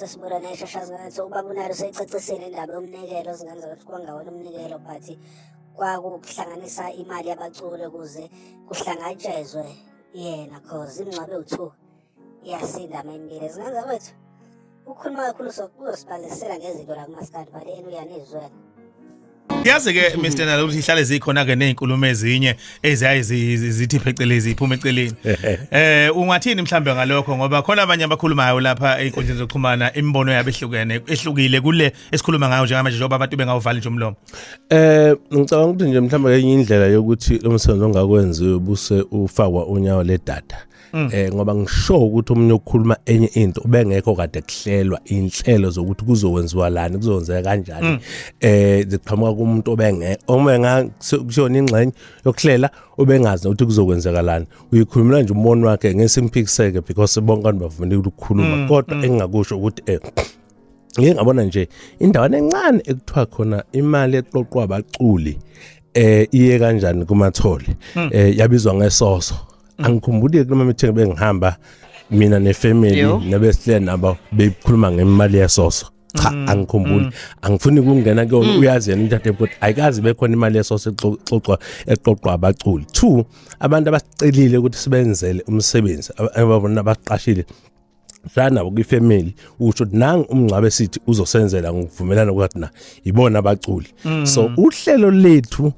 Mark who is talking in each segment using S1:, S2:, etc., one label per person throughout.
S1: Sesibonane shashazana ubabunalo seyicacisile indaba yomnikelo zingenza ukuthi kwangawona umnikelo but kwakuhlanganisa imali yabaculi ukuze kuhlangatshezwe yena cause imingcwabo ewu2 iyasinda amembili zingenza wethu ukukhuluma kakhulu uzosibalisela ngezinto la kumaskandi but uyanizwela.
S2: Yazi ke Mr Nalo ukuthi ihlale zikhona ke nezinkulumo ezinye eziyayi zithi phecelezi iphuma eceleni. Ungathini mhlambe ngalokho ngoba khona abanye abakhulumayo lapha einkundleni zokuxhumana imibono yabo ehlukile kule esikhuluma ngayo njengamanje njengoba abantu bengawuvali nje umlomo.
S3: Ngicabanga ukuthi nje mhlambe enye indlela yokuthi lo msebenzi ongakwenziwe buse ufakwa unyawo ledata. Ngoba ngisho ukuthi umuntu ukukhuluma enye into ubengekho kade kuhlelwa inhlelo zokuthi kuzokwenziwa lani kuzokwenzeka kanjani ziqhamuka kumuntu obenga kusiyona ingxenye yokuhlela ubengazi ukuthi kuzokwenzeka lani uyikhulumela nje umono wakhe ngesimphikiseke because bonke abantu bavumelekile ukukhuluma kodwa engingakusho ukuthi ngeke ngabona nje indawana encane ekuthiwa khona imali eqoqwa abaculi iye kanjani kumathole yabizwa ngesoso. Angikhumbuli kulama meeting bengihamba mina nefamily nebesihle nabo bekhuluma ngemali yesoso. Cha angikhumbuli angifuni ukungena kuyona uyazi yena into ukuthi ayikazi bekhona imali yesoso eqoqwa abaculi. 2 abantu abacelile ukuthi sibenzele umsebenzi ababona abaqashile sana ukufamily usho nang umngcwabe sithi uzosenzela ngokuvumelana ukuthi na ibona abaculi. So uhlelo lethu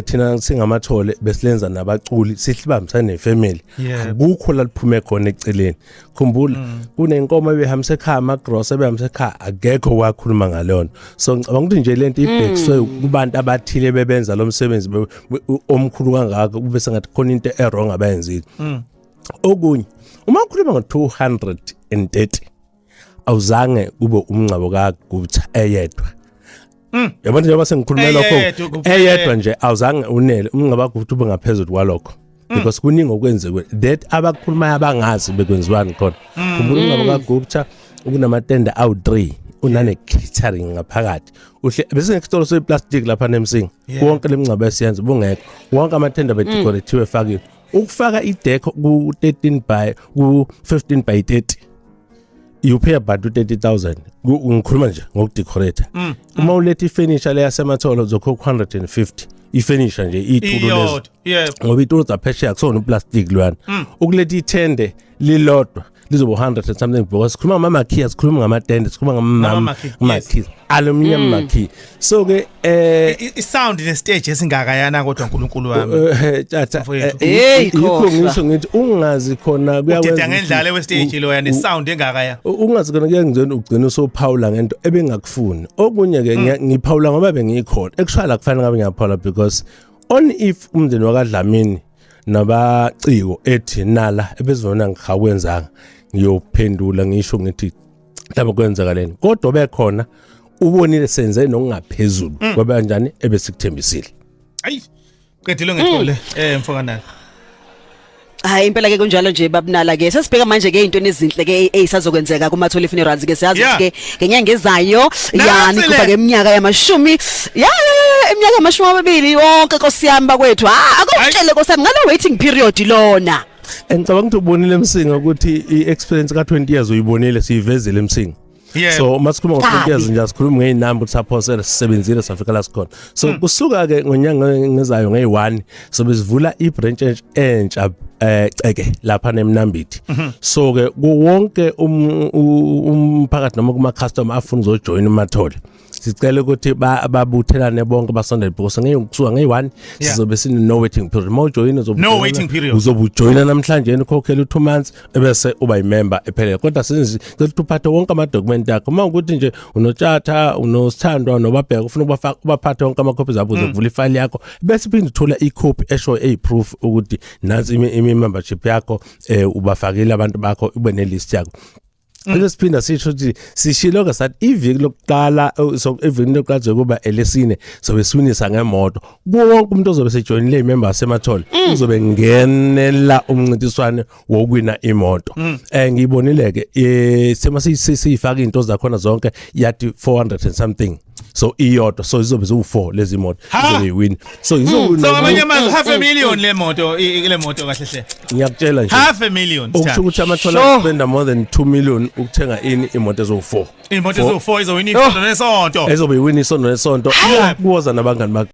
S3: thina singamathole besilenza nabaculi sihlibambisana nefamily akukho la liphume khona eceleni. Khumbula kunenkomo ebehambise ekhaya amagross ebehambise ekhaya akekho wakhuluma ngalona. So ngicabanga ukuthi nje lento ibhekiswe kubantu abathile bebenza lo msebenzi omkhulu kangaka kube sengathi khona into errong abayenzile. Okunye uma ukhuluma ngo230 awuzange kube umncabo kaGupta eyedwa. Yabona njengoba sengikhuluma lokho eyedwa nje awuzange unele umngaba ukuthi ube ngaphezulu kwalokho because kuningi okwenzeke that abakhuluma abangazi bekwenziwani khona. Khumbula umngaba kaGupta ukunamatende awu3 unane catering ngaphakathi uhle bese ngekutolo soyiplastic lapha nemsingi wonke lemingcaba esiyenza bungekho wonke amathende bedecorative efakiwe ukufaka ideko ku13 by ku15 by 30 you pay about 30,000 ngikhuluma nje ngokudecorate. Uma ulethe ifurniture leya sematholo zokhokha 150 ifurniture nje itulo lezo ngoba itulo zaphesheya kusona uplastic lwana ukuletha ithende lilodwa lizoba 100 and something because sikhuluma ngama-marquee sikhuluma ngamatende sikhuluma ngama-marquee aluminium marquee. So ke
S2: isound nestage esingakayana kodwa uNkulunkulu wami
S3: tata yikho ngisho ngithi ungazi khona
S2: kuyawenza ngendlala westage lo yana sound engakaya
S3: ungazi khona kuyangizweni ugcina usophawula ngento ebengakufuni. Okunye ke ngiphawula ngoba bengikhona ekushaya kufanele ngabe ngiyaphawula because only if umndeni wakadlamini nabaciko ethi nala ebezivona ngikhakwenzanga ngiyophendula ngisho ngithi mhlawumbe kwenzakaleni kodwa bekhona ubonile senze nokungaphezulu ngoba kanjani ebesikthembisile.
S2: Hayi qedile ngethole mfokanana.
S4: Hayi impela ke kunjalo nje babunala ke sesibheka manje ke into ezinhle ke ezisazokwenzeka kumathole funerals ke siyazi ke ngenyanga ezayo yani kuba ke eminyaka yamashumi eminyaka yamashumi 20 yonke nkosiyami bakwethu akutshele nkosiyami ngalo waiting period lona.
S3: Ngicabanga ukuthi ubonile emsinga ukuthi iexperience ka20 years uyibonile siyivezile emsinga. So masikhuluma ngo20 years nje asikhuluma ngeinamba usaphosela sisebenzile safika la sikhona. So kusuka ke ngonyanga ngezayo nge1 so besivula ibranch entsha ceke lapha neMnambithi. So ke wonke umphakathi noma kuma customer afuna uzojoin umathole sicela ukuthi babuthelane bonke basondele because ngekusuka nge1 sizobe sine no waiting period. Mawujoin uzobujoina namhlanje ukhokhela u2 months ebese uba imember ephelele kodwa senzi ukuthi uphathe wonke ama document yakho. Uma ukuthi nje unotshata unosithandwa nobabheka ufuna ubaphathe wonke ama copies abo uzokuvula ifile yakho bese phinde uthola icopy esho proof ukuthi nansi imi membership yakho ubafakile abantu bakho ube ne list yakho. Bese siphinda sisho ukuthi sishilo ke sathi iviki lokuqala so evini lokuqala kuba elesine sobe siwinisa ngemoto wonke umuntu ozobe sejoinile imembers emathole uzobe ngenela umncintiswano wokuwina imoto ngiyibonile ke sema siyifaka into zakhona zonke yathi 400 and something so iyodwa so izobe zu4 lezi moto izobe win so izowina
S2: so amanye amazwe $500,000 le moto kahle hle
S3: ngiyakutshela nje
S2: $500,000
S3: ukusho ukuthi amathola spenda more than 2 million ukuthenga imoto ezo4
S2: imoto ezo4 izowina isonto nesonto
S3: ezobe win isonto nesonto kuwoza nabangani bakhe